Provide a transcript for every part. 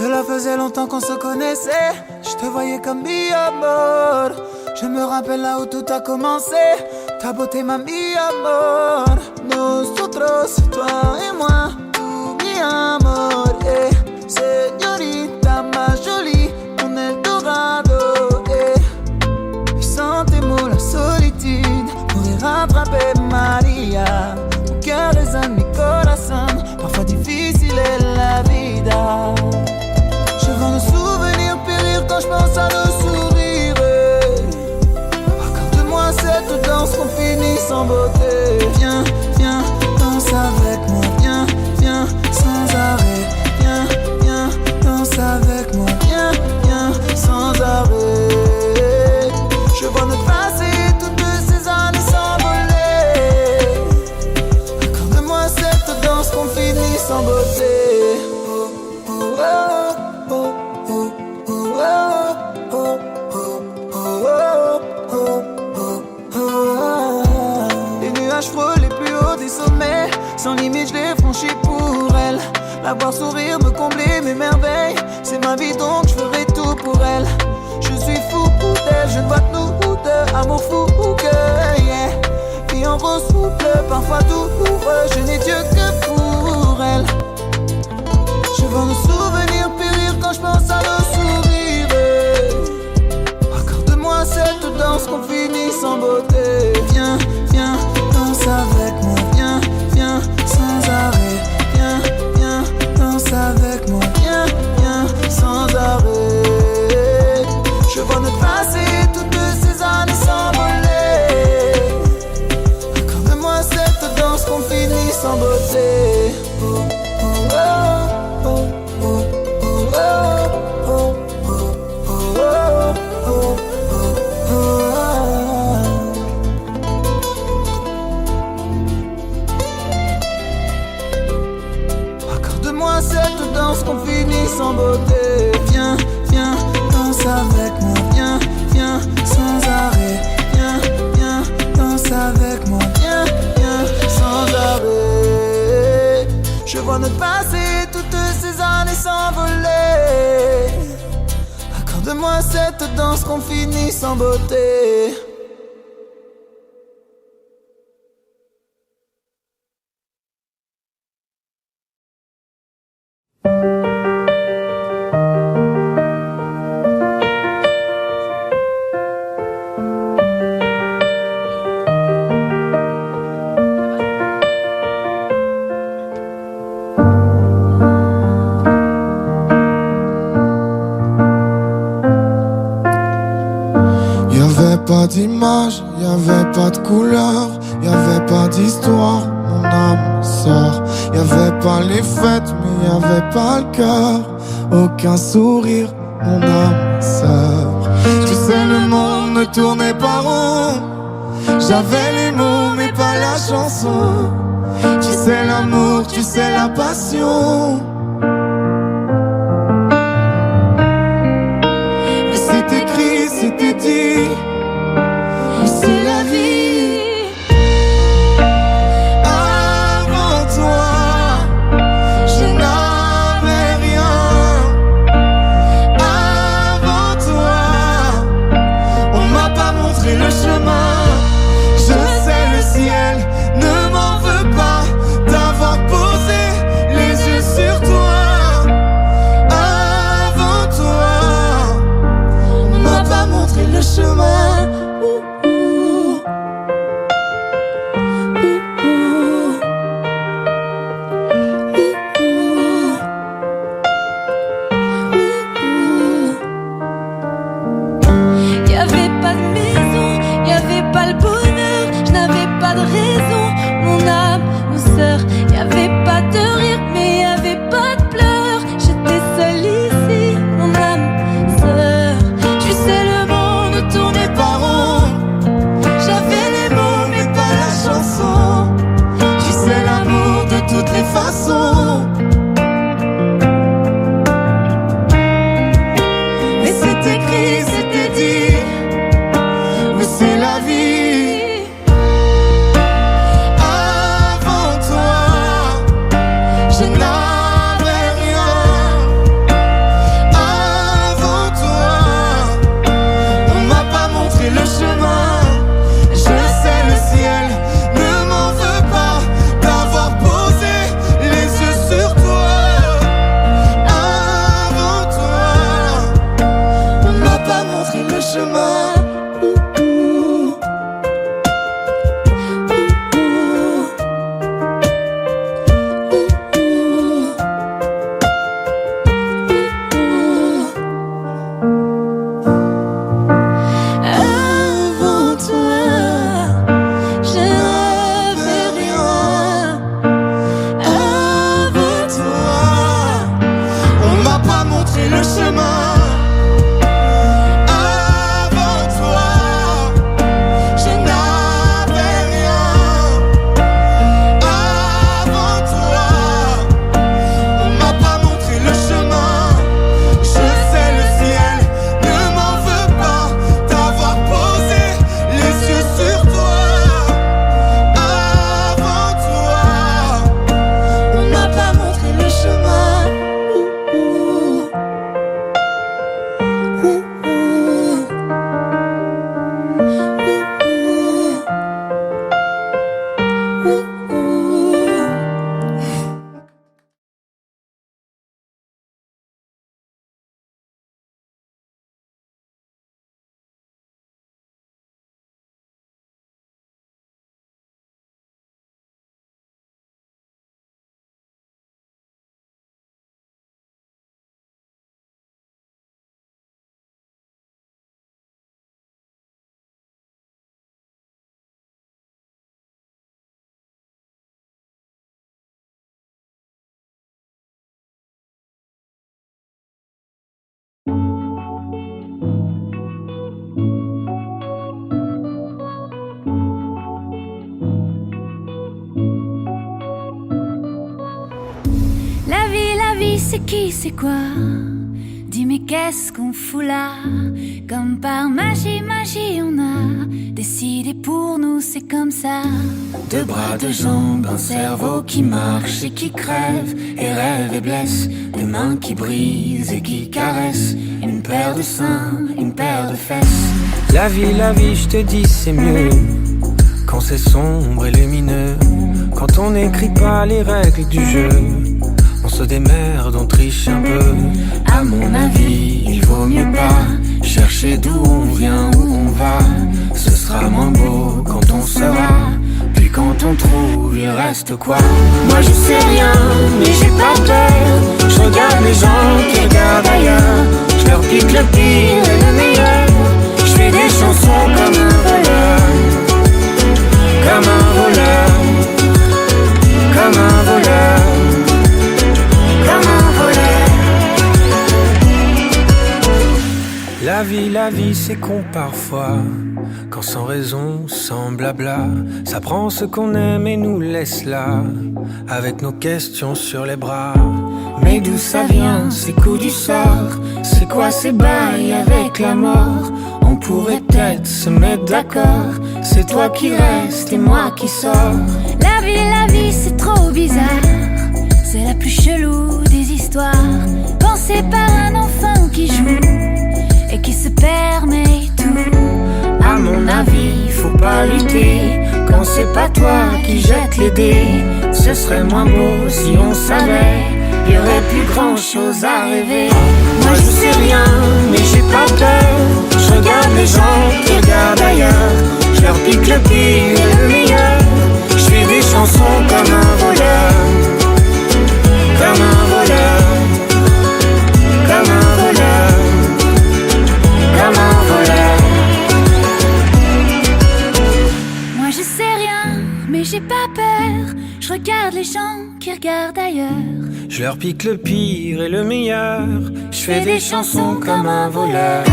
Cela faisait longtemps qu'on se connaissait. Je te voyais comme mi amor. Je me rappelle là où tout a commencé. Ta beauté m'a mis amor. Nosotros, toi et moi, tout mi amor. Señorita más jolie, mon Eldorado. Et sans tes mots, la solitude pourrait rattraper Maria. Mon cœur résonne, mi corazón. Parfois difficile est la vida. Je vois nos souvenirs périr quand je pense à nos sourires. Accorde-moi cette danse qu'on finit sans beauté. Viens, viens, danse avec moi. Viens, viens, sans arrêt. Viens, viens, danse avec moi. Viens, viens, sans arrêt. Je vois notre passé, toutes ces années s'envoler. Accorde-moi cette danse qu'on finit sans beauté. Les nuages frôlent les plus hauts des sommets. Sans limite je l'ai franchi pour elle. La voir sourire, me combler mes merveilles. C'est ma vie donc je ferai tout pour elle. Je suis fou d'elle, je ne vois que nous deux. Amour fou ou que yeah. Vie en rose souple, parfois douloureux. Je n'ai Dieu que pour elle. Je vois nos souvenirs périr quand je pense à nos sourires. Accorde-moi cette danse qu'on finit sans beauté. Viens, viens, danse avec moi. Viens, viens, sans arrêt. Viens, viens, danse avec moi. Viens, viens, sans arrêt. Je vois notre passé, toutes ces années s'envoler. Accorde-moi cette danse qu'on finit sans beauté. Accorde-moi cette danse qu'on finit sans beauté. Viens, viens, danse avec moi. Viens, viens, sans arrêt. Viens, viens, danse avec moi. Viens, viens, sans arrêt. Je vois notre passé, toutes ces années s'envoler. Accorde-moi cette danse qu'on finit sans beauté. Pas d'image, y'avait pas de couleur, y'avait pas d'histoire, mon âme sœur. Y'avait pas les fêtes, mais y'avait pas le cœur. Aucun sourire, mon âme sœur. Tu sais, le monde ne tournait pas rond. J'avais les mots, mais pas la chanson. Tu sais l'amour, tu sais la passion. Mais c'est écrit, c'était dit. C'est la vie. Avant toi, je n'avais rien. Avant toi, on m'a pas montré le chemin. Je sais le ciel ne m'en veut pas d'avoir posé les yeux sur toi. chemin. La vie, c'est qui, c'est quoi? Dis mais qu'est-ce qu'on fout là? Comme par magie, on a décidé pour nous, c'est comme ça. Deux bras, deux jambes, un cerveau qui marche et qui crève et rêve et blesse, des mains qui brisent et qui caressent, une paire de seins, une paire de fesses. La vie, je te dis c'est mieux quand c'est sombre et lumineux, quand on n'écrit pas les règles du jeu. On se démerde, on triche un peu. À mon avis, il vaut mieux pas chercher d'où on vient, où on va. Ce sera moins beau quand on sera. Puis quand on trouve, il reste quoi? Moi je sais rien, mais j'ai pas peur. Je regarde les gens qui regardent ailleurs. Je leur pique le pire et le meilleur. Je fais des chansons comme un voleur. Comme un voleur. Comme un voleur. Comme un voleur. La vie, c'est con parfois. Quand sans raison, sans blabla, ça prend ce qu'on aime et nous laisse là, avec nos questions sur les bras. Mais d'où ça vient, ces coups du sort? C'est quoi ces bails avec la mort? On pourrait peut-être se mettre d'accord. C'est toi qui restes et moi qui sors. La vie, c'est trop bizarre. C'est la plus chelou des histoires, pensée par un enfant qui joue et qui se permet tout. À mon avis, faut pas lutter quand c'est pas toi qui jette les dés. Ce serait moins beau si on savait, y aurait plus grand chose à rêver. Moi je sais rien, mais j'ai pas peur. Je regarde les gens qui regardent ailleurs. Je leur pique le pire et le meilleur. Je fais des chansons comme un voleur. Comme un voleur. Comme un voleur. Comme un voleur. Moi je sais rien, mais j'ai pas peur. Je regarde les gens qui regardent ailleurs. Je leur pique le pire et le meilleur. Je fais des chansons comme un voleur.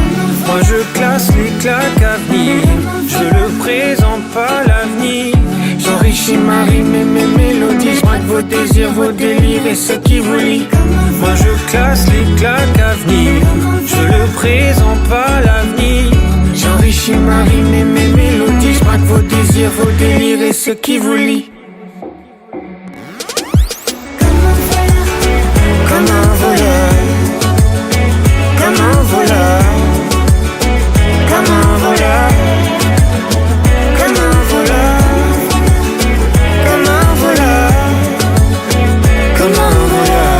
Moi je classe les claques à venir. Je le présente pas l'avenir. J'enrichis ma rime et mes mélodies. Je braque vos désirs, vos délires et ce qui vous lie. Moi je classe les claques à venir. Je le présente pas l'avenir. J'enrichis ma rime et mes mélodies. Je braque vos désirs, vos délires et ce qui vous lie. Comme un voleur. Comme un voleur. Comme un voleur. Comme un voleur. Comme un voleur. Comme un voleur.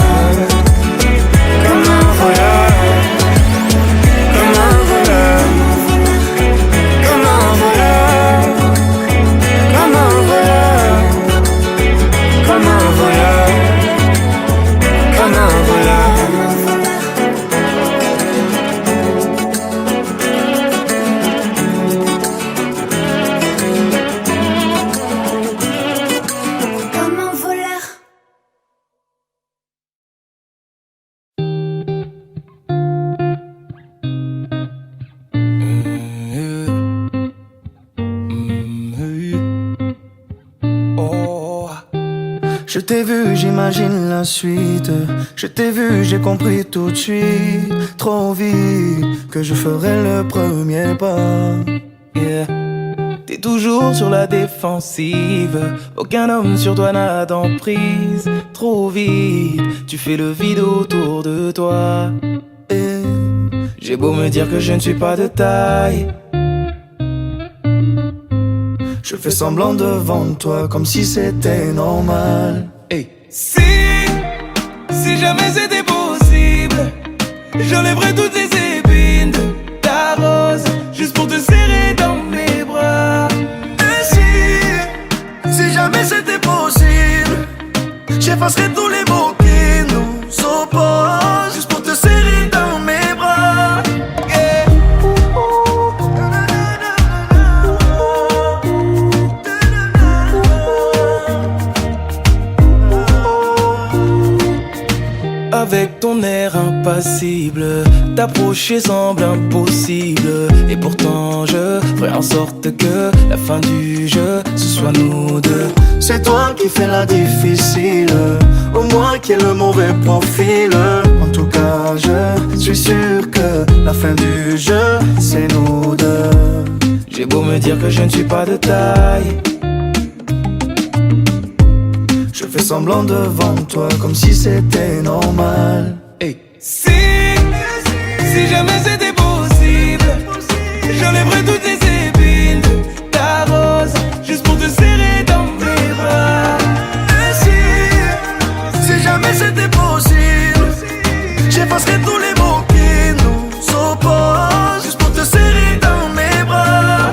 Comme un voleur. Comme un voleur. Je t'ai vu, j'imagine la suite. Je t'ai vu, j'ai compris tout de suite. Trop vite que je ferai le premier pas. Yeah. T'es toujours sur la défensive. Aucun homme sur toi n'a d'emprise. Trop vite, tu fais le vide autour de toi. Et j'ai beau me dire que je ne suis pas de taille, je fais semblant devant toi comme si c'était normal. Hey. Si jamais c'était possible, j'enlèverais toutes les épines de ta rose, juste pour te serrer dans mes bras. Et si jamais c'était possible, j'effacerais tous les mots qui nous opposent, juste pour te serrer dans mes bras. Yeah. Avec ton air impassible, t'approcher semble impossible. Et pourtant je ferai en sorte que la fin du jeu, ce soit nous deux. C'est toi qui fais la difficile, au moins qui est le mauvais profil. En tout cas je suis sûr que la fin du jeu, c'est nous deux. J'ai beau me dire que je ne suis pas de taille, je fais semblant devant toi comme si c'était normal. Hey. Si jamais c'était possible, j'enlèverais toutes les épines de ta rose, juste pour te serrer dans mes bras. Et si jamais c'était possible, j'effacerais tous les mots qui nous opposent, juste pour te serrer dans mes bras.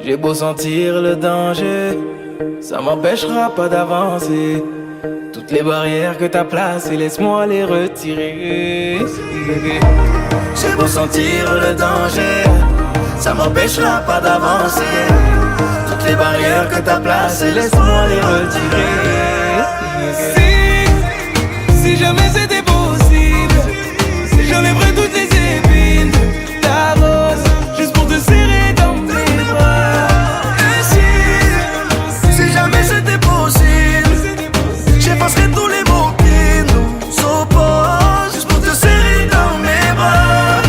J'ai beau sentir le danger, ça m'empêchera pas d'avancer. Toutes les barrières que t'as placées, laisse-moi les retirer. J'ai beau sentir le danger, ça m'empêchera pas d'avancer. Toutes les barrières que t'as placées, laisse-moi les retirer. Si jamais c'était possible, j'enlèverais toutes les épines de ta rose, juste pour te serrer dans mes bras. Si jamais c'était possible, j'effacerais tous les mots qui nous opposent, juste pour te serrer dans mes bras.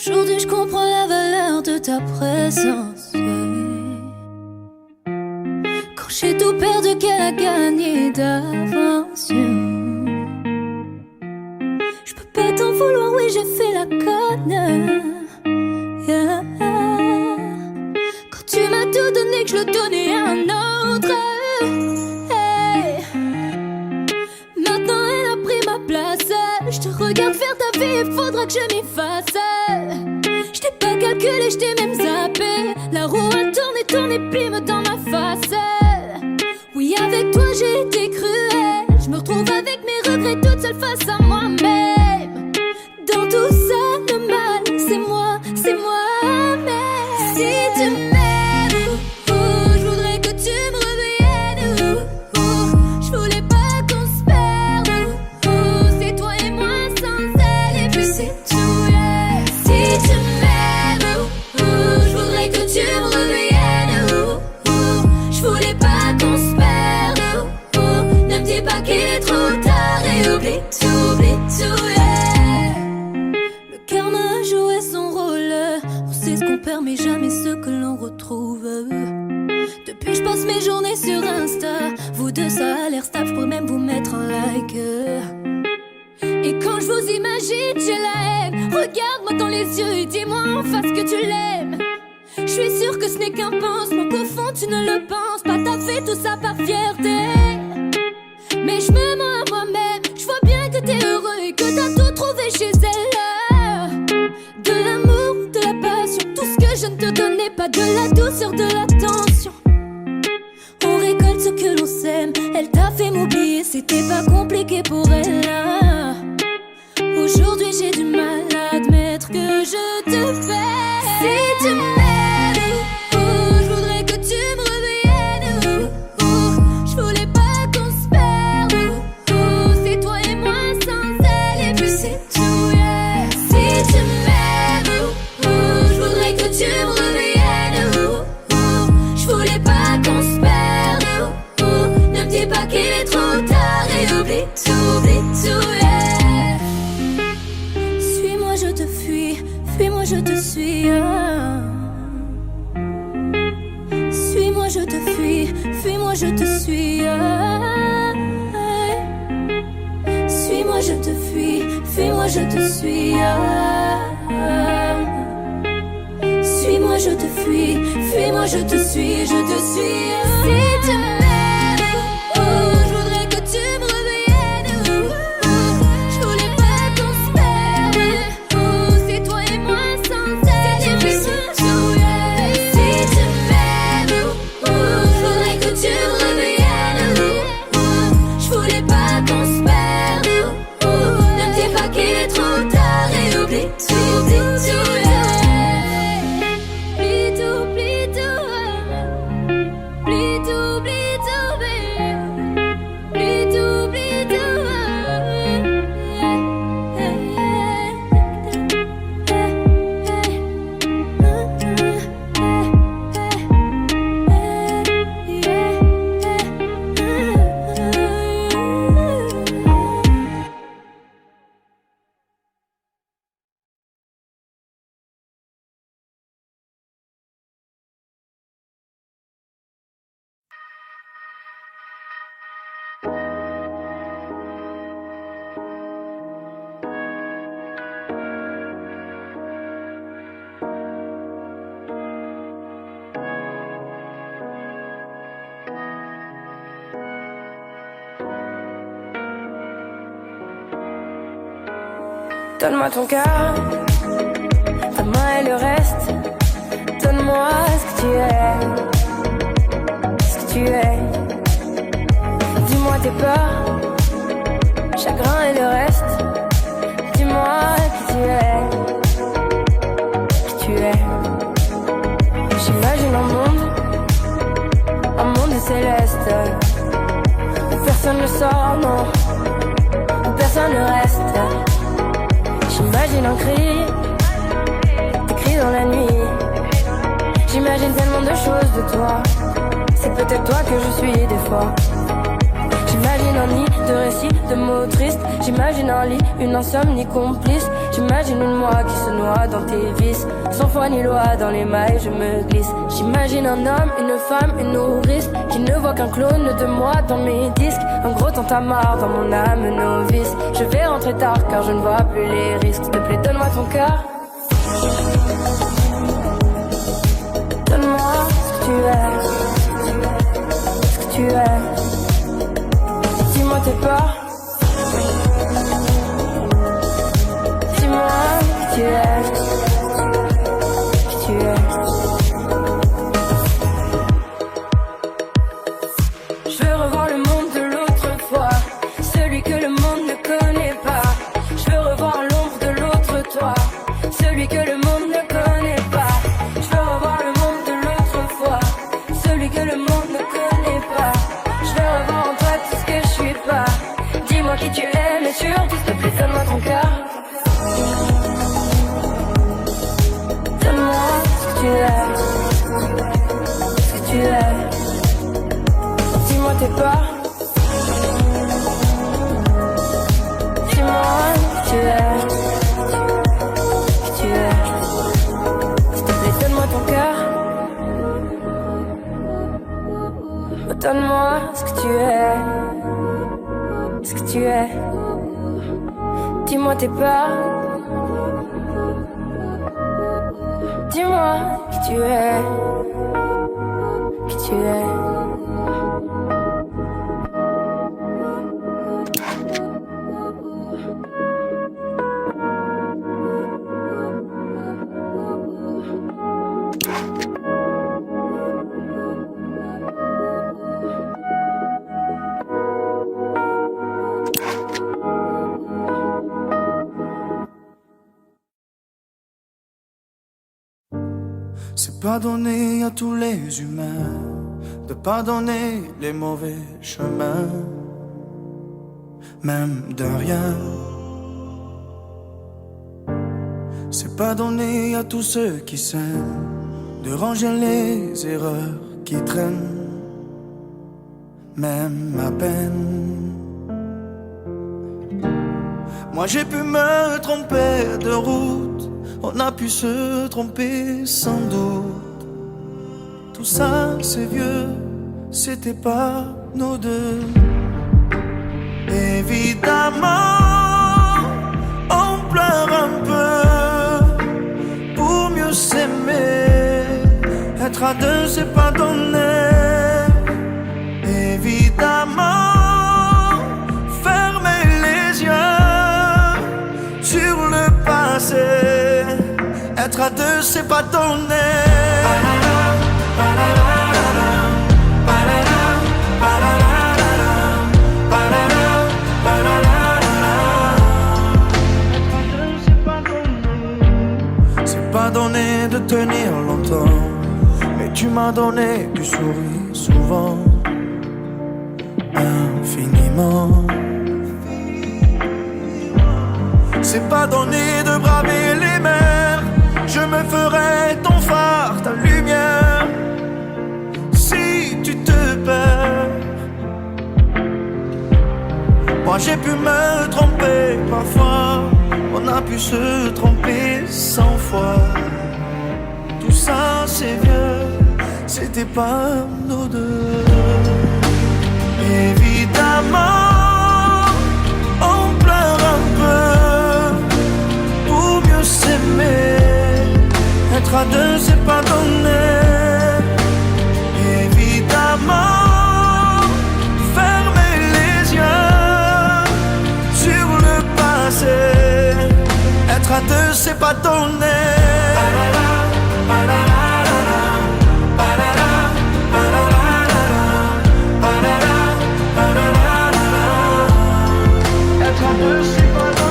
Aujourd'hui je comprends la valeur de ta présence. Quand j'ai tout perdu, qu'elle a gagné d'avance. Je peux pas t'en vouloir, oui j'ai fait la conne. Yeah. Quand tu m'as tout donné, que je le donnais à un autre. Hey. Maintenant elle a pris ma place. Je te regarde faire ta vie, il faudra que je m'y fasse. Je t'ai pas calculé, je t'ai même zappé. La roue a tourné, tourné, plime dans ma face. Oui, avec toi j'ai été cruelle. Je me retrouve avec mes regrets toute seule face à moi-même. Dans tout ça, le mal, c'est moi, mais si tu m'aimes, je voudrais que tu me reviennes. Je voulais pas qu'on se perde. C'est toi et moi sans elle, et puis c'est tout, yeah. Si tu m'aimes, je voudrais que tu me reviennes. Je voulais pas qu'on se perde. Ne me dis pas qu'il est trop tard et oublie tout, yeah. Le karma a joué son rôle. On sait ce qu'on perd mais jamais ce que l'on retrouve. Depuis je passe mes journées sur Insta. Vous deux ça a l'air stable, je pourrais même vous mettre un like. Et quand je vous imagine j'ai la haine. Regarde-moi dans les yeux et dis-moi en face que tu l'aimes. Je suis sûre que ce n'est qu'un pansement, qu'au fond tu ne le penses pas. T'as fait tout ça par fierté, mais je me mens à moi-même. Je vois bien que t'es heureux. de la douceur, de l'attention. On récolte ce que l'on sème. Elle t'a fait m'oublier, c'était pas compliqué pour elle là. Aujourd'hui j'ai du mal à admettre que je te fais. Si tu m'aimes, je voudrais que tu me reviennes. Je voulais pas qu'on se perde. C'est toi et moi sans elle et puis c'est tout, yeah. Si tu m'aimes, je voudrais que tu me reviennes. Je voulais pas qu'on se perde. Ne me dis pas qu'il est trop tard et oublie tout, yeah. Suis-moi, je te fuis, fuis-moi, je te suis. Suis-moi, je te fuis, fuis-moi, je te suis. Suis-moi, je te fuis, fuis-moi, je te suis. Suis-moi, je te fuis, fuis-moi, je te suis, je te suis. Si tu m'aimes, je voudrais que tu me reviennes. Je voulais pas qu'on se perde. C'est toi et moi sans elle et puis c'est tout, yeah. Si tu m'aimes, je voudrais que tu me reviennes. Je voulais pas qu'on se perde. Ne me dis pas qu'il est trop tard et oublie tout, yeah. Donne-moi ton cœur, ta main et le reste. Donne-moi ce que tu es, ce que tu es. Dis-moi tes peurs, chagrin et le reste. Dis-moi qui tu es, qui tu es. J'imagine un monde céleste, où personne ne sort, non, où personne ne reste. J'imagine un cri, des cris dans la nuit. J'imagine tellement de choses de toi. C'est peut-être toi que je suis des fois. J'imagine un nid de récits, de mots tristes. J'imagine un lit, une insomnie complice. J'imagine une moi qui se noie dans tes vices. Sans foi ni loi, dans les mailles je me glisse. J'imagine un homme, une femme, une nourrice qui ne voit qu'un clone de moi dans mes disques. Un gros tintamarre dans mon âme novice. Je vais rentrer tard car je ne vois plus les risques. S'il te plaît, donne-moi ton cœur. Donne-moi ce que tu es, ce que tu es. Dis-moi tes peurs. Dis-moi qui tu es, qui tu es. Je veux revoir le monde de l'autre fois, celui que le monde ne connaît pas. Je veux revoir l'ombre de l'autre toi, celui que le monde ne connaît pas. Je veux revoir le monde de l'autre fois, celui que le monde ne connaît pas. Je veux revoir en toi tout ce que je suis pas. Dis-moi qui tu es, mais surtout s'il te plaît donne-moi ton cœur. Donne-moi ce que tu es, ce que tu es. Dis-moi tes peurs. Dis-moi qui tu es, qui tu es. S'il te plaît donne-moi ton cœur. Donne-moi ce que tu es, ce que tu es. Dis-moi tes peurs. Dis-moi qui tu es, qui tu es. pas donné à tous les humains de pardonner les mauvais chemins, même de rien. C'est pas donné à tous ceux qui s'aiment de ranger les erreurs qui traînent, même à peine. Moi j'ai pu me tromper de route, on a pu se tromper sans doute. Tout ça c'est vieux, c'était pas nos deux. Évidemment, on pleure un peu pour mieux s'aimer. Être à deux c'est pas donné. Évidemment, fermer les yeux sur le passé. Être à deux c'est pas donné. C'est pas donné de tenir longtemps, mais tu m'as donné du sourire souvent, infiniment. C'est pas donné de braver les mers, je me ferai ton phare, ta lumière, si tu te perds. Moi j'ai pu me tromper parfois, on a pu se tromper 100 fois. Tout ça c'est vieux, c'était pas nos deux. Évidemment, on pleure un peu pour mieux s'aimer. Être à deux c'est pas donné. Évidemment, fermer les yeux sur le passé. Être à deux c'est pas donné. Être à deux c'est pas donné.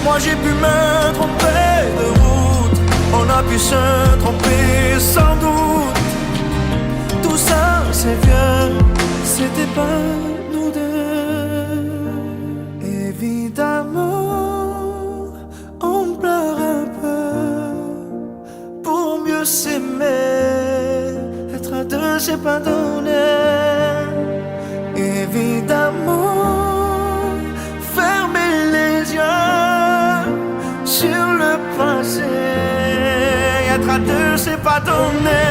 Moi j'ai pu me tromper de route, on a pu se tromper sans doute. Tout ça c'est vieux, c'était pas nous deux. Évidemment, on pleure un peu pour mieux s'aimer. Être à deux c'est pas donné. Évidemment, fermer les yeux sur le passé. Être à deux c'est pas donné.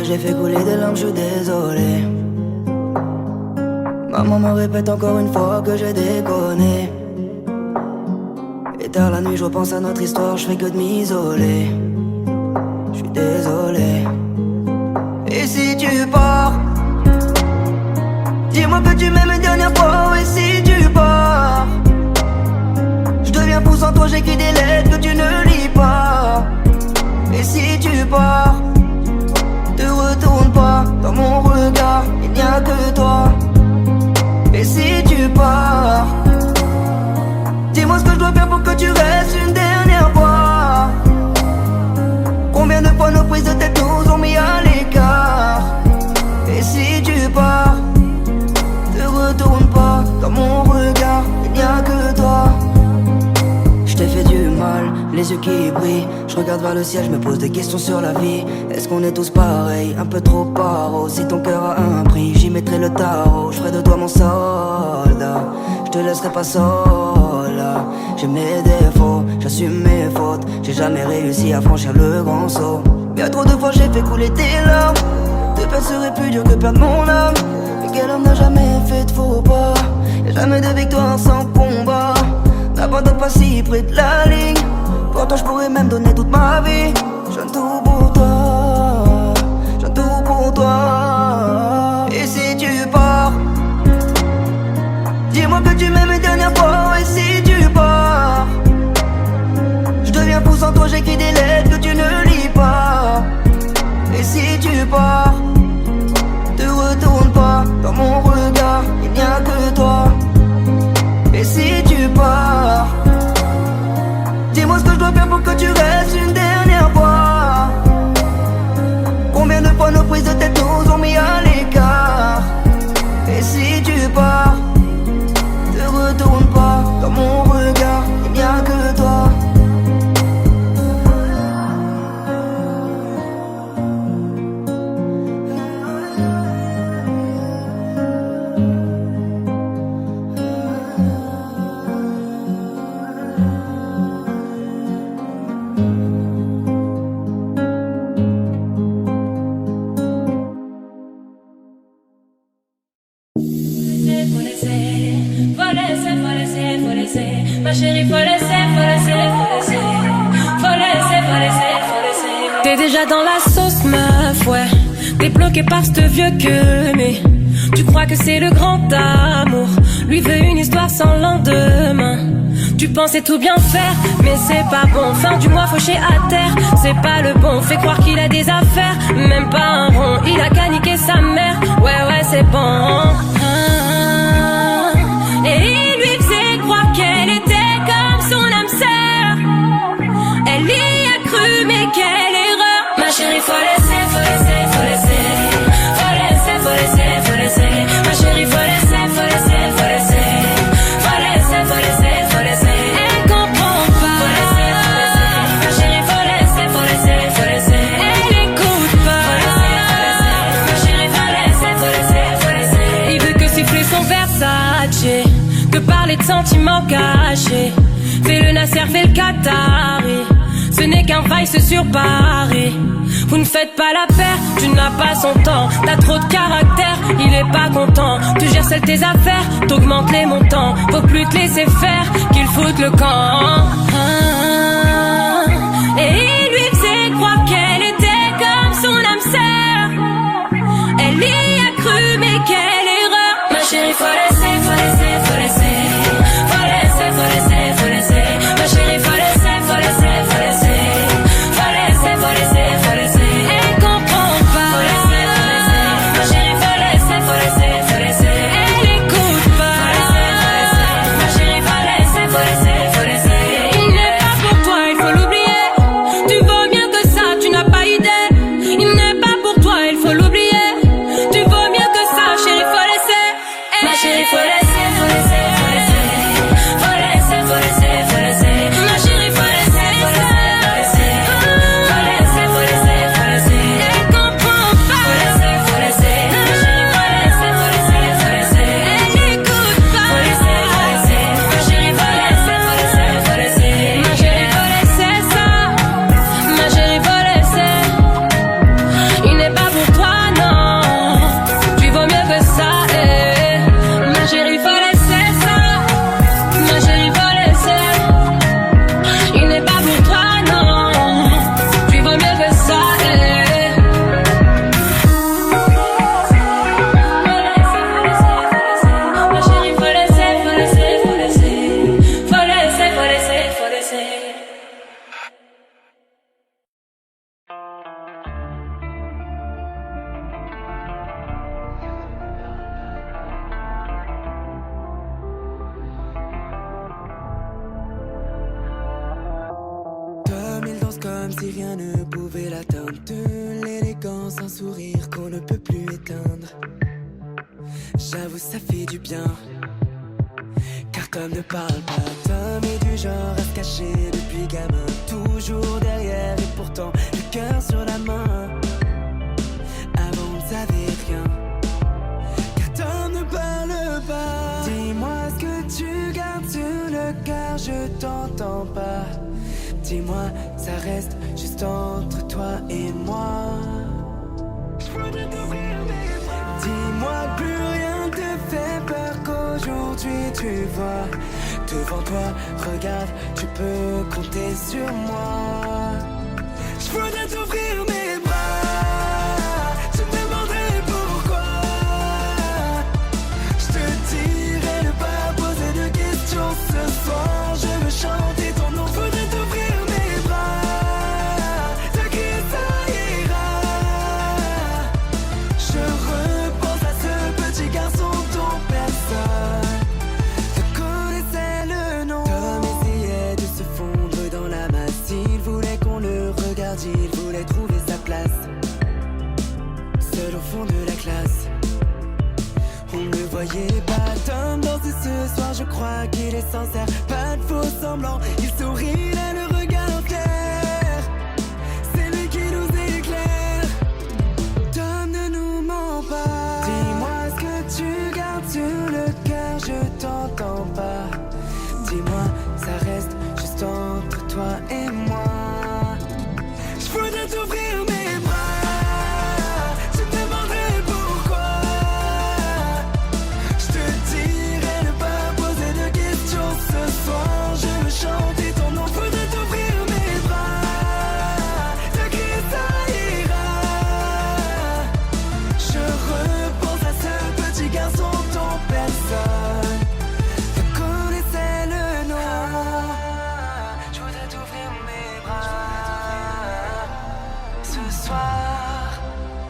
J'ai fait couler des larmes, je suis désolé. Maman me répète encore une fois que j'ai déconné. Et tard la nuit je repense à notre histoire, je fais que de m'isoler. Je suis désolé. Et si tu pars, dis-moi que tu m'aimes une dernière fois. Et si tu pars, je deviens fou sans toi, j'écris des lettres que tu ne lis pas. Et si tu pars, te retourne pas, dans mon regard, il n'y a que toi. Et si tu pars, dis-moi ce que je dois faire pour que tu restes une dernière fois. prises de tête nous ont mis à l'écart. Et si tu pars, te retourne pas, dans mon regard, il n'y a que toi. Je t'ai fait du mal, les yeux qui brillent. Je regarde vers le ciel, je me pose des questions sur la vie. Est-ce qu'on est tous pareils, un peu trop paro? Si ton cœur a un prix, j'y mettrai le tarot. Je ferai de toi mon soldat, je te laisserai pas seul. J'ai mes défauts, j'assume mes fautes. J'ai jamais réussi à franchir le grand saut. Bien trop de fois j'ai fait couler tes larmes. De peine serait plus dur que perdre mon âme. Mais quel homme n'a jamais fait de faux pas? Y'a jamais de victoire sans combat. N'abandonne pas si près de la ligne. Pourtant je pourrais même donner toute ma vie. Je donne tout pour toi, je donne tout pour toi. Et si tu pars, dis-moi que tu m'aimes une dernière fois. Et si tu pars, je deviens fou sans toi, j'écris des lettres que tu ne lis pas. Et si tu pars, te retourne pas, dans mon regard, il n'y a que toi. Et si tu pars, dis-moi ce que je dois faire pour que tu restes une dernière fois. Combien de fois nos prises de tête nous ont mis à l'écart. Et si tu pars, te retourne pas, dans mon regard, il n'y a que toi. Ma chérie, faut laisser, faut laisser, faut laisser. Faut laisser, faut laisser, faut laisser. T'es déjà dans la sauce, meuf, ouais. T'es bloqué par ce vieux que mais tu crois que c'est le grand amour. Lui veut une histoire sans lendemain. Tu pensais tout bien faire, mais c'est pas bon. Fin du mois fauché à terre, c'est pas le bon. Fais croire qu'il a des affaires, même pas un rond. Il a qu'à niquer sa mère, ouais, c'est bon. Et il lui faisait croire qu'elle était comme son âme sœur. Elle y a cru, mais quelle erreur. Ma chérie, faut laisser, faut laisser, faut laisser. Faut laisser, faut laisser, faut laisser. Ma chérie, faut laisser, faut laisser, faut laisser. Faut laisser, faut laisser, faut laisser. Elle comprend pas. Faut laisser, faut laisser. Ma chérie, faut laisser, faut laisser, faut laisser. Elle écoute pas. Faut laisser, faut laisser. Ma chérie, faut laisser, faut laisser, faut laisser. Il veut que siffler son Versace, que parler de sentiments cachés. Fais le Nasser, fais le Qatari. Ce n'est qu'un vice sur Paris. Vous ne faites pas la paire, tu n'as pas son temps. T'as trop de caractère, il est pas content. Tu gères seul tes affaires, t'augmentes les montants. Faut plus te laisser faire, qu'il foute le camp. Et il lui faisait croire qu'elle était comme son âme sœur. Elle y a cru, mais quelle erreur. Ma chérie, faut laisser, faut laisser, faut laisser. Faut laisser, faut laisser, faut laisser. Ma chérie, faut laisser, faut laisser, faut laisser. Faut laisser, faut laisser, faut laisser. Elle comprend pas. Faut laisser, faut laisser. Ma chérie, faut laisser, faut laisser, faut laisser. Elle écoute pas. Faut laisser, faut laisser. Ma chérie, faut laisser, faut laisser, faut laisser. Il n'est pas comme si rien ne pouvait l'atteindre. De l'élégance, un sourire qu'on ne peut plus éteindre. J'avoue, ça fait du bien. Car Tom ne parle pas, Tom est du genre à se cacher depuis gamin. Toujours derrière et pourtant le cœur sur la main. Avant on ne savait rien, car Tom ne parle pas. Dis-moi ce que tu gardes sur le cœur, je t'entends pas. Dis-moi, ça reste juste entre toi et moi. Dis-moi que plus rien te fait peur, qu'aujourd'hui tu vois. Devant toi, regarde, tu peux compter sur moi. Je voudrais t'ouvrir mes bras, je te demanderai pourquoi. Je te dirai ne pas poser de questions ce soir. Je veux chanter ton nom, voudrais t'ouvrir mes bras. T'inquiète, ça ira. Je repense à ce petit garçon dont personne ne connaissait le nom. Tom essayait de se fondre dans la masse. Il voulait qu'on le regarde, il voulait trouver sa place. Seul au fond de la classe, on ne le voyait pas. Tom dansait ce soir, je crois qu'il est sincère. Pas de faux semblants, il sourit, il a le regard clair. C'est lui qui nous éclaire. Tom ne nous ment pas. Dis-moi ce que tu gardes sur le cœur, je t'entends pas. Dis-moi, ça reste juste entre toi et moi. Je voudrais t'ouvrir mes bras, je te demanderai pourquoi. Je te dirai ne pas poser de questions ce soir. Je veux chanter ton nom, voudrais t'ouvrir mes bras. T'inquiète, ça ira. Je repense à ce petit garçon dont personne ne connaissait le nom. Je voudrais t'ouvrir mes bras. Ce soir,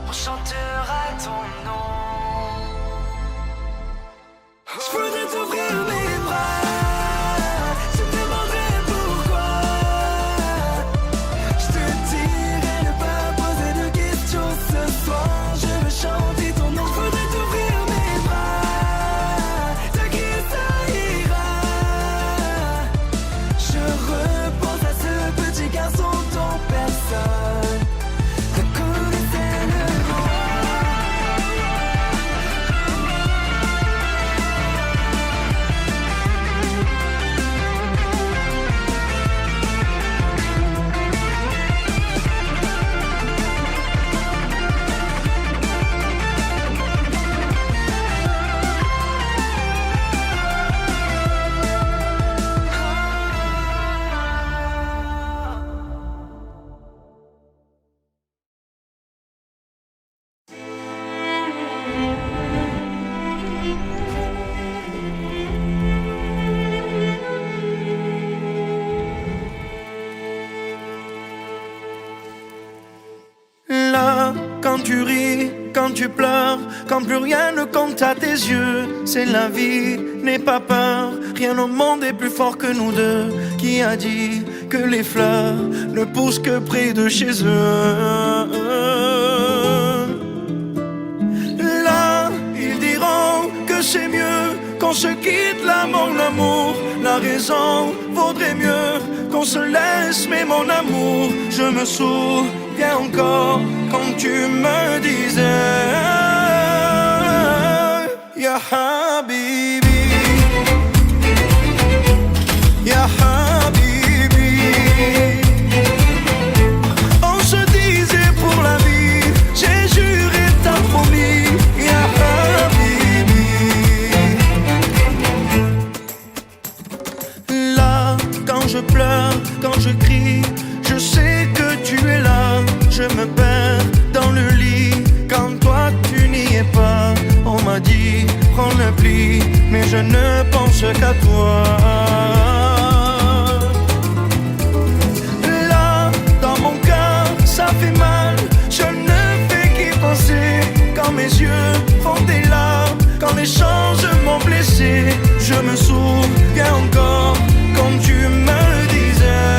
on chantera ton nom. Je voudrais t'ouvrir mes bras, je te demanderai pourquoi. Je te dirai ne pas poser de questions ce soir. Je veux chanter ton nom, voudrais t'ouvrir mes bras. T'inquiète, ça ira. Je repense à ce petit garçon dont personne ne connaissait le nom. Là, quand tu ris, quand tu pleures, quand plus rien ne compte à tes yeux, c'est la vie, n'aie pas peur, rien au monde est plus fort que nous deux. Qui a dit que les fleurs ne poussent que près de chez eux? Là, ils diront que c'est mieux qu'on se quitte là, mon amour. La raison vaudrait mieux qu'on se laisse, mais mon amour, je me souviens encore quand tu me disais Ya Habibi, Ya Habibi. On se disait pour la vie, j'ai juré, t'as promis Ya Habibi. Là, quand je pleure, quand je crie, je sais que tu es là. Je me perds dans le lit quand toi tu n'y es pas. On m'a dit prends le pli, mais je ne pense qu'à toi. Là, dans mon cœur, ça fait mal. Je ne fais qu'y penser quand mes yeux font des larmes, quand les choses m'ont blessé. Je me souviens encore quand tu me disais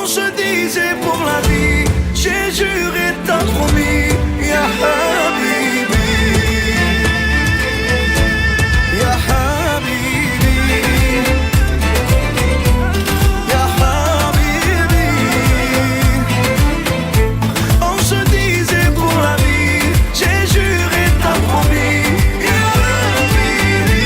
On se disait pour la vie, j'ai juré, t'as promis, ya habibi, ya habibi, ya habibi. On se disait pour la vie, j'ai juré, t'as promis, ya habibi.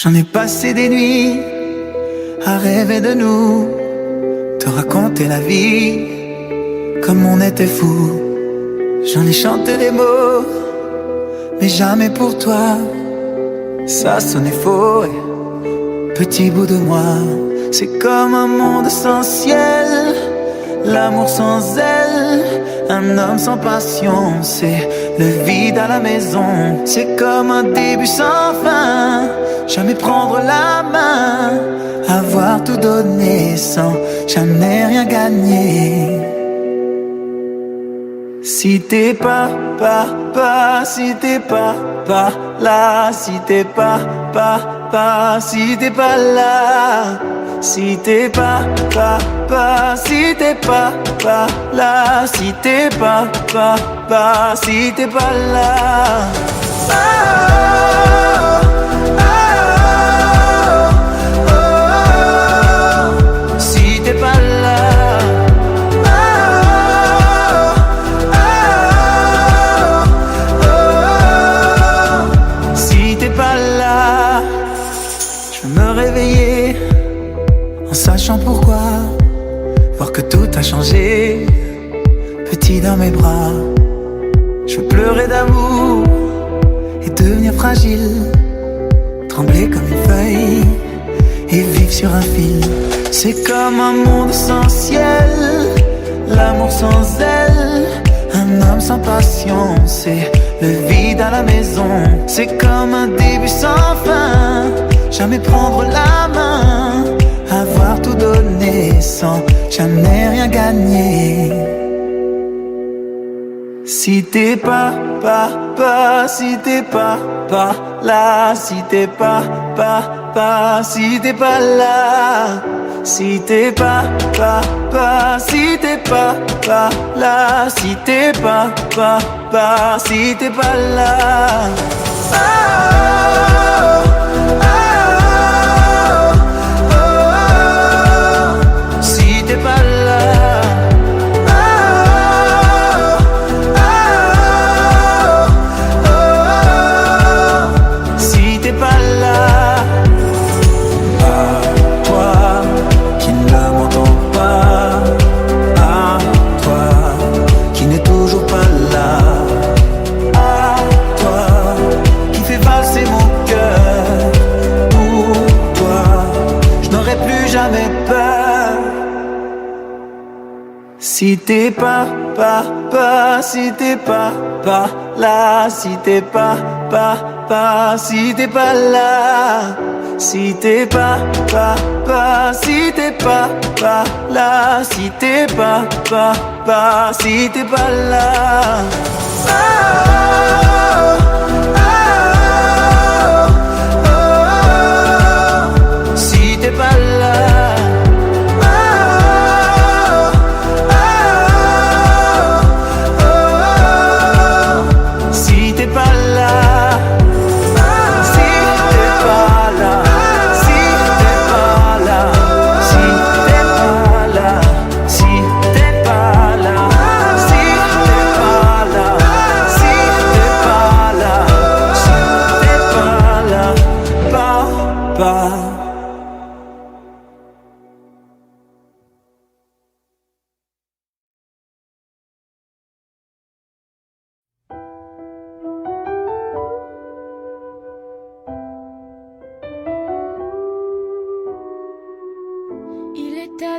J'en ai passé des nuits à rêver de nous, te raconter la vie comme on était fous. J'en ai chanté des mots, mais jamais pour toi. Ça sonnait faux, petit bout de moi. C'est comme un monde sans ciel, l'amour sans aile, un homme sans passion. C'est le vide à la maison. C'est comme un début sans fin, jamais prendre la main, avoir tout donné sans jamais rien gagner. Si t'es pas si t'es pas là, si t'es pas si t'es pas là, si t'es pas si t'es pas là, si t'es pas si t'es pas là. Oh, oh, oh, oh, si t'es pas là. Réveiller en sachant pourquoi, voir que tout a changé, petit dans mes bras. Je veux pleurer d'amour et devenir fragile, trembler comme une feuille et vivre sur un fil. C'est comme un monde sans ciel, l'amour sans aile, un homme sans passion. C'est le vide à la maison. C'est comme un début sans fin, jamais prendre la main, avoir tout donné sans jamais rien gagner. Si t'es pas si t'es pas là, si t'es pas si t'es pas là, si t'es pas si t'es pas là, si t'es pas si t'es pas là. Oh, oh, oh, si t'es pas là. Si t'es pas si t'es pas là, si t'es pas si t'es pas là, si t'es pas si t'es pas là, si t'es pas si t'es pas là. Oh, oh, oh, oh, si t'es pas là.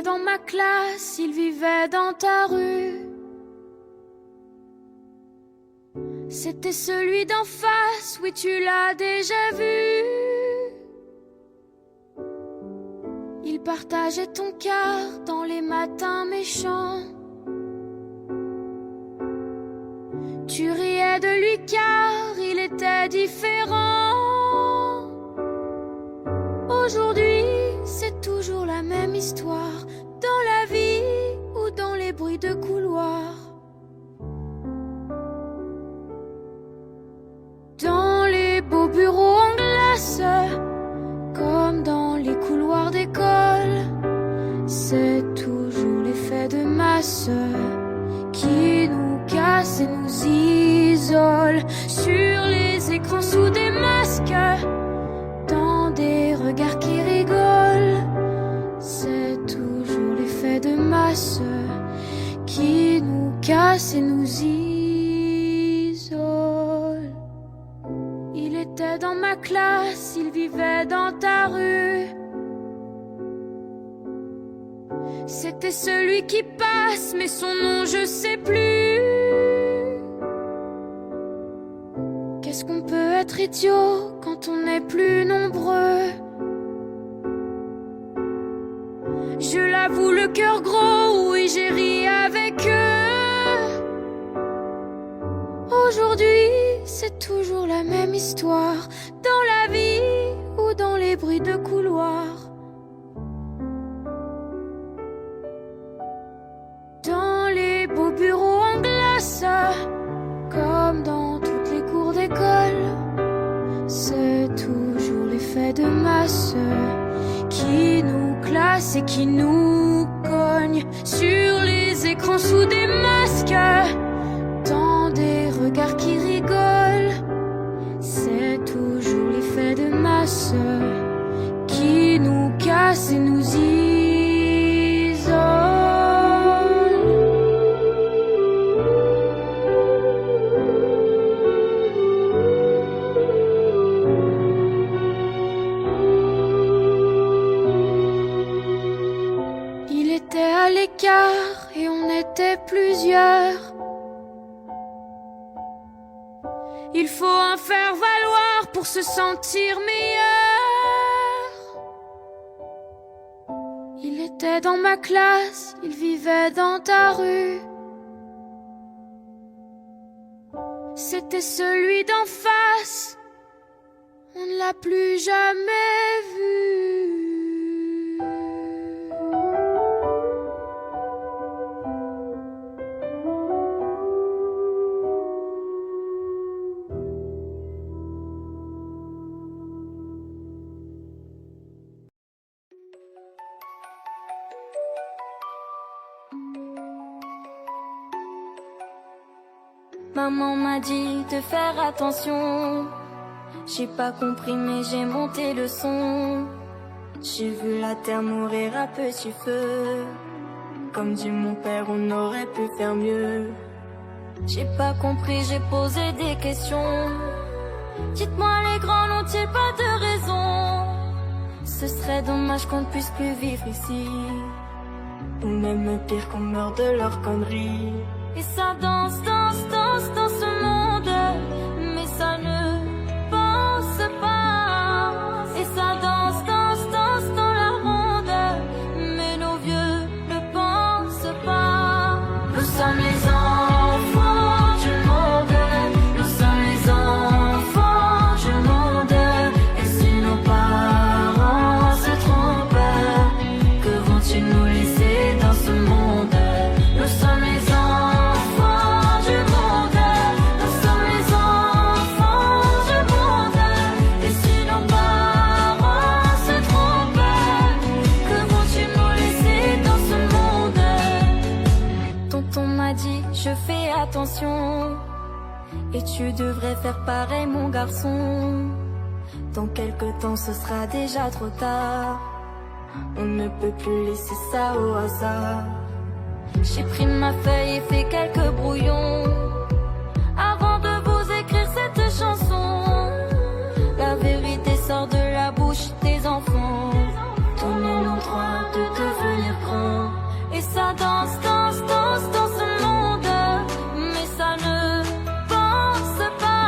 Dans ma classe, il vivait dans ta rue. C'est C'était celui d'en face, oui tu l'as déjà vu. Il partageait ton cœur dans les matins méchants. Tu riais de lui car il était différent. Aujourd'hui, c'est toujours la même histoire, dans la vie ou dans les bruits de couloir. Dans les beaux bureaux en glace, comme dans les couloirs d'école, c'est toujours l'effet de masse qui nous casse et nous isole. Sur les écrans sous des masques, dans des regards qui rigolent, c'est toujours l'effet de masse qui nous casse et nous isole. Il était dans ma classe, il vivait dans ta rue. C'était celui qui passe, mais son nom je sais plus. Qu'est-ce qu'on peut être idiot quand on est plus nombreux? Je l'avoue, le cœur gros, oui j'ai ri avec eux. Aujourd'hui, c'est toujours la même histoire, dans la vie ou dans les bruits de couloir. Dans les beaux bureaux en glace, comme dans toutes les cours d'école, c'est toujours l'effet de masse qui nous classe et qui nous cogne. Sur les écrans sous des masques, dans des regards qui rigolent, c'est toujours l'effet de masse qui nous casse et nous isole. Il était à l'écart et on était plusieurs. Il faut en faire valoir pour se sentir meilleur. Il était dans ma classe, il vivait dans ta rue. C'était celui d'en face, on ne l'a plus jamais vu. Maman m'a dit de faire attention. J'ai pas compris mais j'ai monté le son. J'ai vu la terre mourir à petit feu. Comme dit mon père, on aurait pu faire mieux. J'ai pas compris, j'ai posé des questions. Dites-moi les grands n'ont-ils pas de raison? Ce serait dommage qu'on ne puisse plus vivre ici, ou même pire qu'on meurt de leurs conneries. Et ça danse, danse, danse dans ce monde, mais ça ne pense pas. Et ça danse, danse, danse dans la ronde, mais nos vieux ne pensent pas. Nous sommes les enfants du monde, nous sommes les enfants du monde. Et si nos parents se trompent, que vont-ils nous laisser dans ce monde? Nous sommes les je fais attention, et tu devrais faire pareil mon garçon. Dans quelque temps ce sera déjà trop tard. On ne peut plus laisser ça au hasard. J'ai pris ma feuille et fait quelques brouillons avant de vous écrire cette chanson. La vérité sort de la bouche des enfants. Donnez-nous le droit de devenir grands. Et ça danse, danse, danse dans ce monde, mais ça ne pense pas.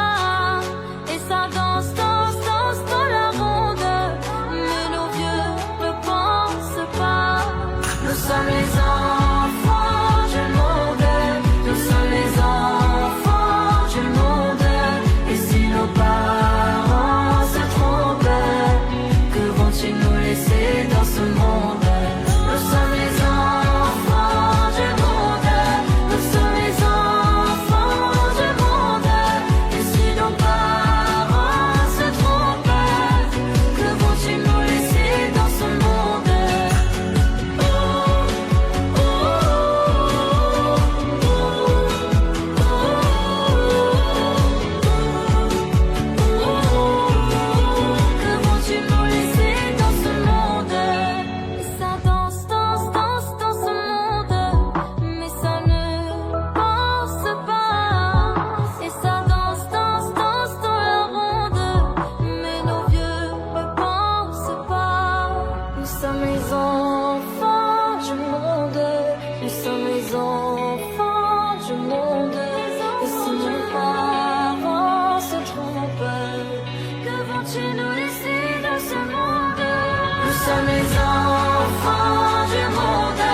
sommes les enfants du monde.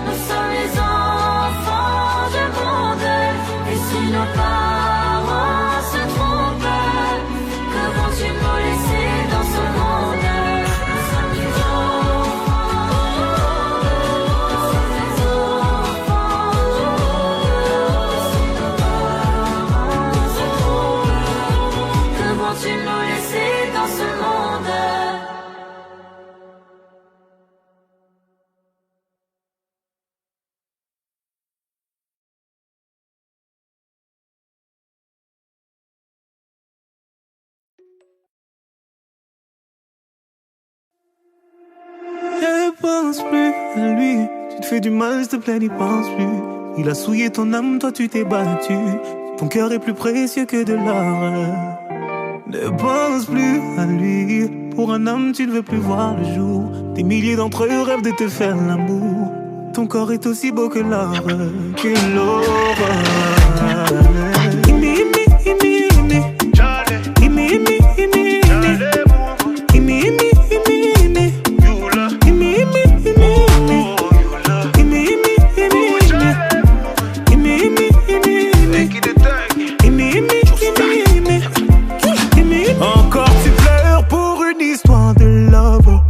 Nous sommes les enfants du monde. Et si nos parents se trompent, que vont-ils nous laisser dans ce monde? Nous sommes les enfants du monde. Nous sommes les enfants du monde. Et si nos parents se trompent, que vont-ils nous laisser dans ce monde? Ne pense plus à lui. Tu te fais du mal, s'il te plaît, n'y pense plus. Il a souillé ton âme, toi tu t'es battu. Ton cœur est plus précieux que de l'or. Ne pense plus à lui. Pour un homme, tu ne veux plus voir le jour. Des milliers d'entre eux rêvent de te faire l'amour. Ton corps est aussi beau que l'or, que l'aurore. Encore tu pleures pour une histoire de love.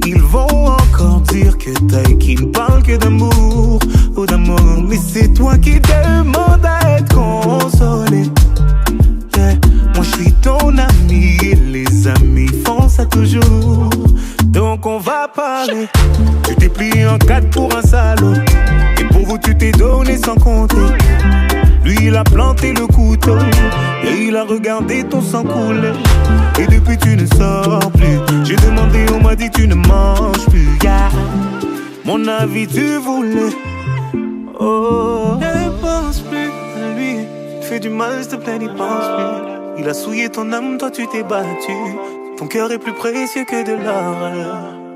Ils vont encore dire que t'as et qu'ils ne parlent que d'amour, ou d'amour. Mais c'est toi qui demandes à être consolé. Yeah. Moi je suis ton ami et les amis font ça toujours. Donc on va parler. Tu t'es plié en quatre pour un salaud. Et pour vous tu t'es donné sans compter. Lui il a planté le couteau et il a regardé ton sang couler. Et depuis tu ne sors plus. J'ai demandé, on m'a dit tu ne manges plus, yeah. Mon avis tu voulais. Oh, ne pense plus à lui. Tu te fais du mal, s'il te plaît, n'y pense plus. Il a souillé ton âme, toi tu t'es battu. Ton cœur est plus précieux que de l'or.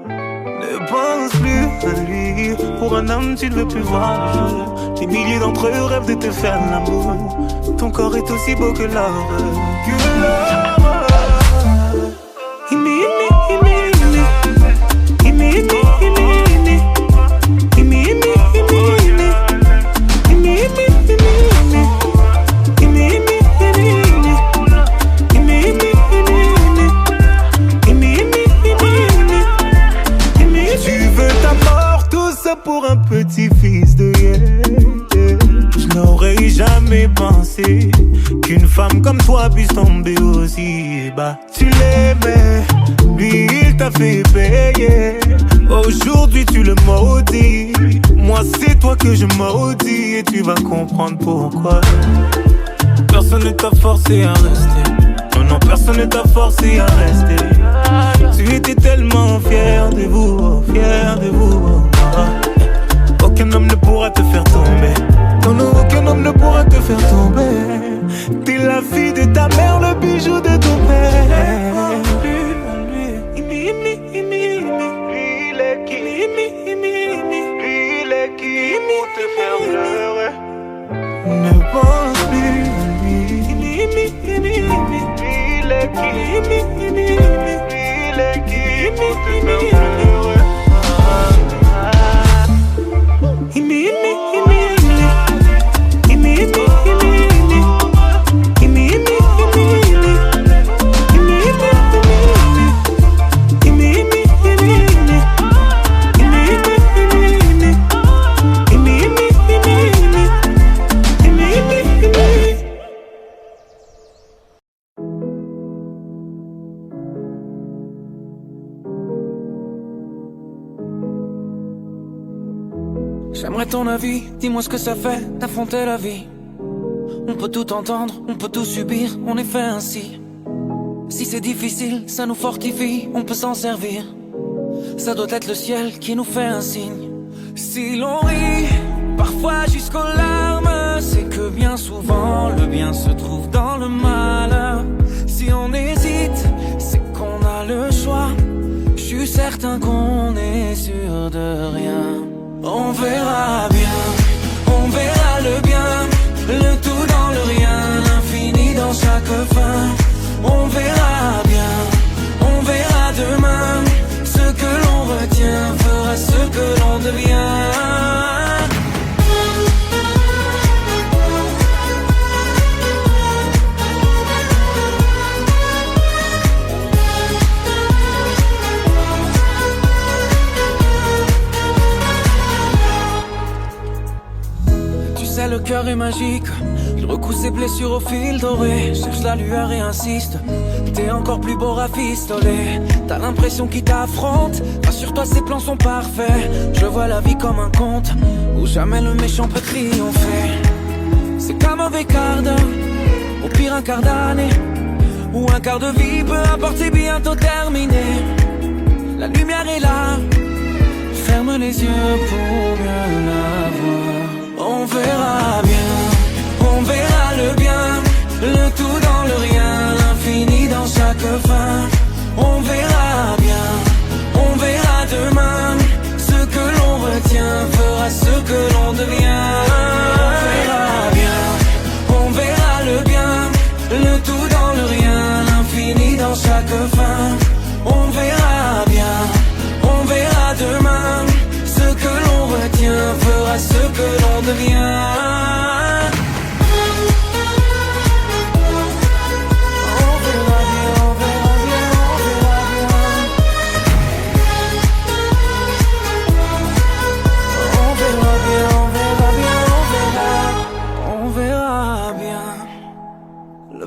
Ne pense plus à lui. Pour un homme tu ne veux plus voir le jour. Des milliers d'entre eux rêvent de te faire l'amour. Ton corps est aussi beau que l'or. Que l'or. Pour un petit-fils de je n'aurais jamais pensé qu'une femme comme toi puisse tomber aussi bas. Tu l'aimais, lui il t'a fait payer. Aujourd'hui tu le maudis. Moi c'est toi que je maudis. Et tu vas comprendre pourquoi. Personne ne t'a forcé à rester. Non, non, personne ne t'a forcé à rester. Tu étais tellement fier de vous, fier de vous. Aucun homme ne pourra te faire tomber. Non, non, aucun homme ne pourra te faire tomber. T'es la fille de ta mère, le bijou de ton père. Lui, il est qui? Lui, il est qui pour te faire pleurer? Ne pense plus à lui. Il est qui? Lui, il est qui pour te faire pleurer? J'aimerais ton avis, dis-moi ce que ça fait d'affronter la vie. On peut tout entendre, on peut tout subir, on est fait ainsi. Si c'est difficile, ça nous fortifie, on peut s'en servir. Ça doit être le ciel qui nous fait un signe. Si l'on rit, parfois jusqu'aux larmes, c'est que bien souvent le bien se trouve dans le mal. Si on hésite, c'est qu'on a le choix. Je suis certain qu'on est sûr de rien. On verra bien, on verra le bien, le tout dans le rien, l'infini dans chaque fin. On verra bien, on verra demain. cœur est magique. Il recoue ses blessures au fil doré. Cherche la lueur et insiste. T'es encore plus beau rafistolé. T'as l'impression qu'il t'affronte. Rassure-toi, ses plans sont parfaits. Je vois la vie comme un conte où jamais le méchant peut triompher. C'est qu'un mauvais quart d'heure, au pire un quart d'année, ou un quart de vie, peu importe, c'est bientôt terminé. La lumière est là, ferme les yeux pour mieux la voir. On verra bien, on verra le bien, le tout dans le rien, l'infini dans chaque fin. On verra bien, on verra demain, ce que l'on retient fera ce que l'on devient. On verra bien, on verra le bien, le tout dans le rien, l'infini dans chaque fin. On verra bien, on verra demain, ce que l'on retient fera ce que l'on devient.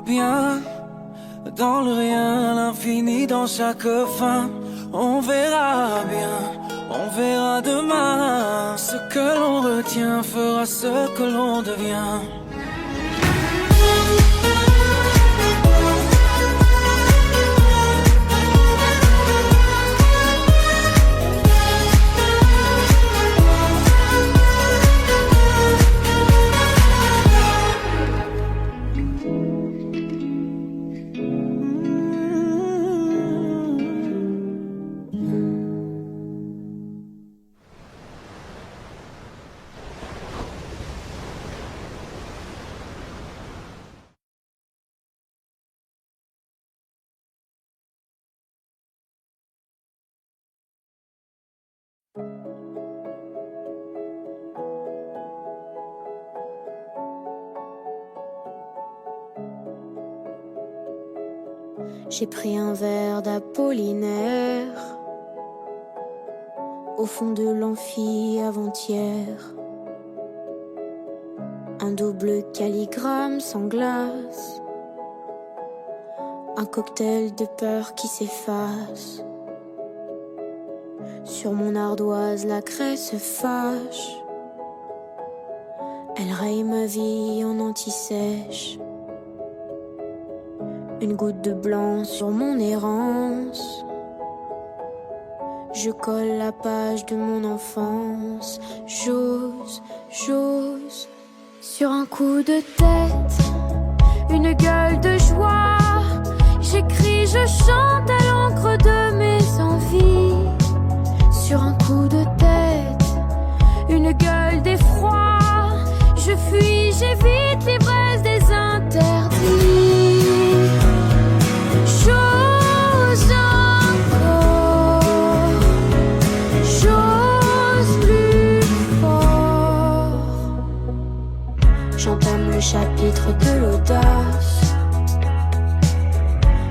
Bien, dans le rien, l'infini dans chaque fin. On verra bien, on verra demain. Ce que l'on retient fera ce que l'on devient. J'ai pris un verre d'Apollinaire au fond de l'amphi avant-hier. Un double calligramme sans glace, un cocktail de peur qui s'efface. Sur mon ardoise la craie se fâche. Elle raye ma vie en anti-sèche. Une goutte de blanc sur mon errance. Je colle la page de mon enfance. J'ose, sur un coup de tête, une gueule de joie. J'écris, je chante à l'encre de mes envies. Sur un coup de tête, une gueule d'effroi. Je fuis, j'évite l'ivresse des interdits. J'ose encore, j'ose plus fort. J'entame le chapitre de l'audace.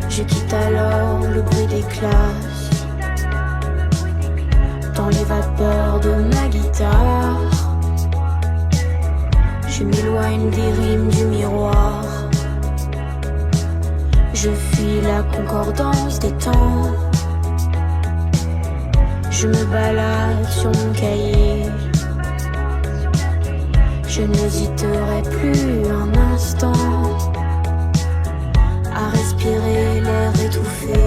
Je quitte alors le bruit des classes. Dans les vapeurs de ma guitare, je m'éloigne des rimes du miroir. Je fuis la concordance des temps. Je me balade sur mon cahier. Je n'hésiterai plus un instant à respirer l'air étouffé.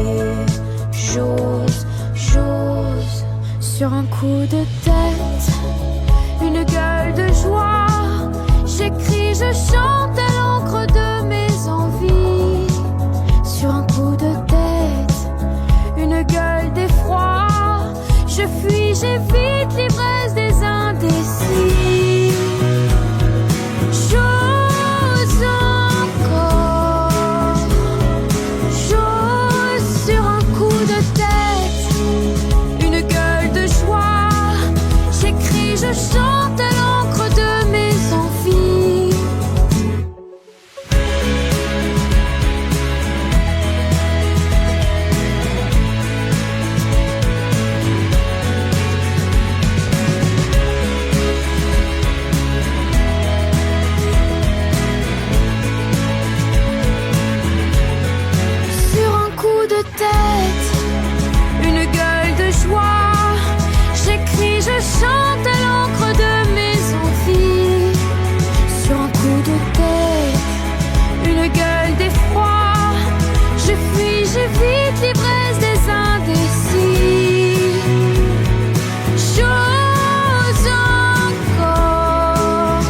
J'ose, sur un coup de tête, une gueule de joie. J'écris, je chante à l'encre de mes envies. Sur un coup de tête, une gueule d'effroi. Je fuis, j'évite l'ivresse des indécis. J'ose encore, j'ose sur un coup de tête, une gueule de joie. J'écris, je chante à l'encre de mes envies. je chante à l'encre de mes envies. Sur un coup de tête, une gueule d'effroi, je fuis, j'évite l'ivresse des indécis. J'ose encore,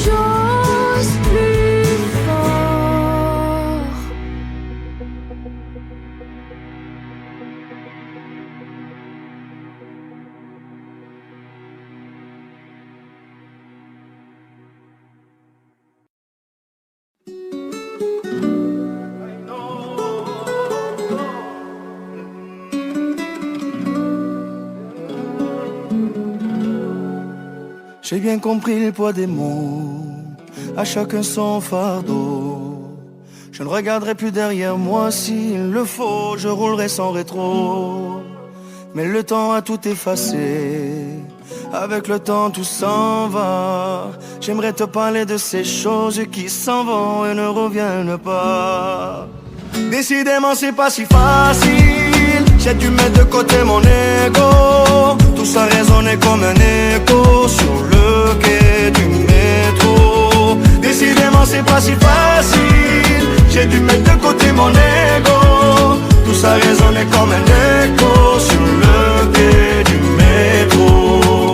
j'ose plus fort. J'ai bien compris le poids des mots, à chacun son fardeau. Je ne regarderai plus derrière moi s'il le faut, je roulerai sans rétro. Mais le temps a tout effacé, avec le temps tout s'en va. J'aimerais te parler de ces choses qui s'en vont et ne reviennent pas. Décidément c'est pas si facile, j'ai dû mettre de côté mon ego. Tout ça résonnait comme un écho sur le quai du métro. Décidément c'est pas si facile, j'ai dû mettre de côté mon ego. Tout ça résonnait comme un écho sur le quai du métro.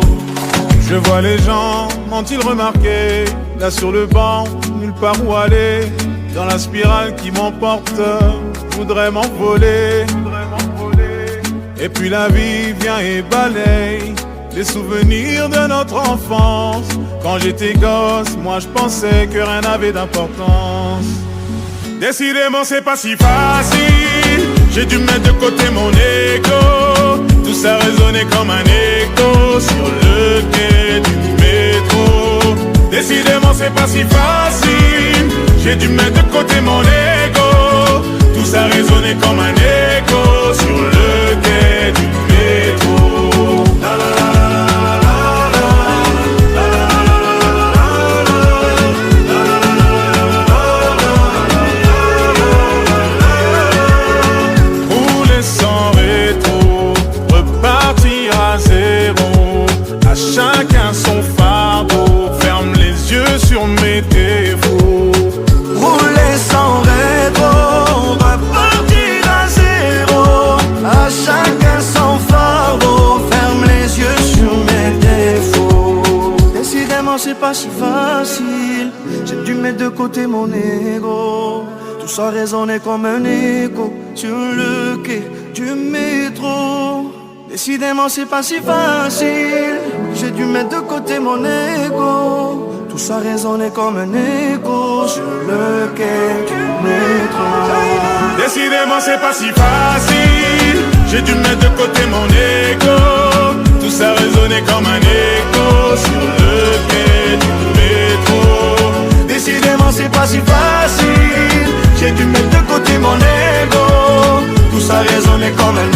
Je vois les gens, m'ont-ils remarqué? Là sur le banc, nulle part où aller. Dans la spirale qui m'emporte, je voudrais m'envoler. Et puis la vie vient et balaye les souvenirs de notre enfance. Quand j'étais gosse, moi je pensais que rien n'avait d'importance. Décidément c'est pas si facile, j'ai dû mettre de côté mon ego. Tout ça résonnait comme un écho sur le quai du métro. Décidément c'est pas si facile, j'ai dû mettre de côté mon ego. Tout ça résonnait comme un écho sur le quai du métro. La la la la rouler sans rétro, repartir à zéro. À chacun son fardeau, ferme les yeux sur mes défauts. Rouler sans rétro, repartir à zéro. À chacun son fardeau, ferme les yeux sur mes défauts. Décidément c'est pas si facile, j'ai dû mettre de côté mon ego. Tout ça résonnait comme un écho sur le quai du métro. Décidément c'est pas si facile, j'ai dû mettre de côté mon ego. Tout ça résonnait comme un écho sur le quai du métro. Décidément c'est pas si facile, j'ai dû mettre de côté mon ego. Tout ça résonnait comme un écho sur le quai du métro. Décidément c'est pas si facile, j'ai dû mettre de côté mon ego. Tout ça résonnait comme un